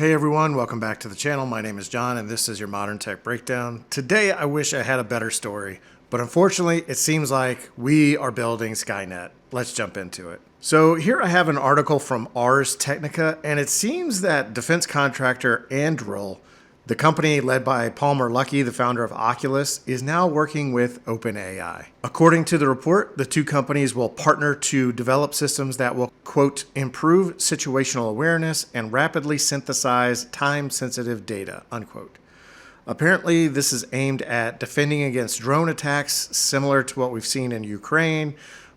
Hey everyone, welcome back to the channel. My name is John and this is your Modern Tech Breakdown. Today I wish I had a better story, but unfortunately it seems like we are building SkyNet. Let's jump into it. So here I have an article from Ars Technica, and it seems that defense contractor Anduril, the company led by Palmer Luckey, the founder of Oculus, is now working with OpenAI. According to the report, the two companies will partner to develop systems that will, quote, improve situational awareness and rapidly synthesize time-sensitive data, unquote. Apparently, this is aimed at defending against drone attacks similar to what we've seen in Ukraine,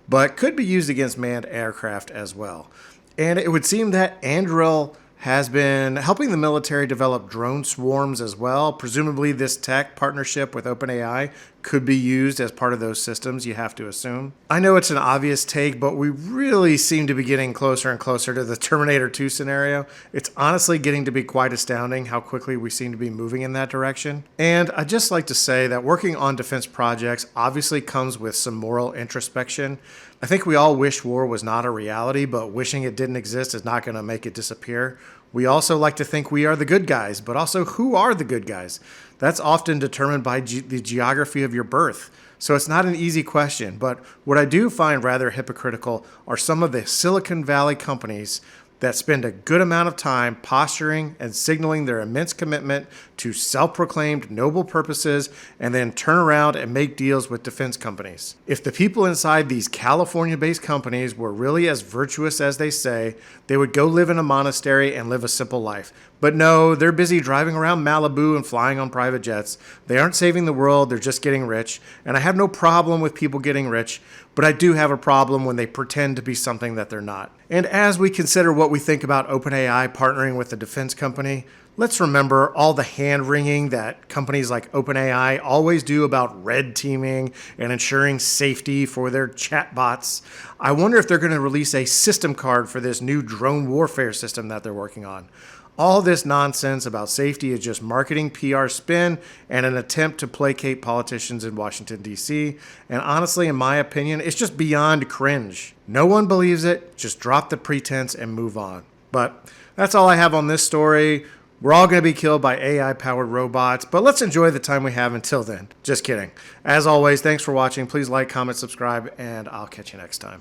but could be used against manned aircraft as well. And it would seem that Anduril has been helping the military develop drone swarms as well. Presumably this tech partnership with OpenAI could be used as part of those systems, you have to assume. I know it's an obvious take, but we really seem to be getting closer and closer to the Terminator 2 scenario. It's honestly getting to be quite astounding how quickly we seem to be moving in that direction. And I'd just like to say that working on defense projects obviously comes with some moral introspection. I think we all wish war was not a reality, but wishing it didn't exist is not going to make it disappear. We also like to think we are the good guys, but also who are the good guys? That's often determined by the geography of your birth. So it's not an easy question, but what I do find rather hypocritical are some of the Silicon Valley companies that spend a good amount of time posturing and signaling their immense commitment to self-proclaimed noble purposes and then turn around and make deals with defense companies. If the people inside these California-based companies were really as virtuous as they say, they would go live in a monastery and live a simple life. But no, they're busy driving around Malibu and flying on private jets. They aren't saving the world, they're just getting rich. And I have no problem with people getting rich, but I do have a problem when they pretend to be something that they're not. And as we consider what we think about OpenAI partnering with a defense company, let's remember all the hand-wringing that companies like OpenAI always do about red teaming and ensuring safety for their chatbots. I wonder if they're going to release a system card for this new drone warfare system that they're working on. All this nonsense about safety is just marketing, PR spin, and an attempt to placate politicians in Washington, D.C. And honestly, in my opinion, it's just beyond cringe. No one believes it. Just drop the pretense and move on. But that's all I have on this story. We're all going to be killed by AI-powered robots, but let's enjoy the time we have until then. Just kidding. As always, thanks for watching. Please like, comment, subscribe, and I'll catch you next time.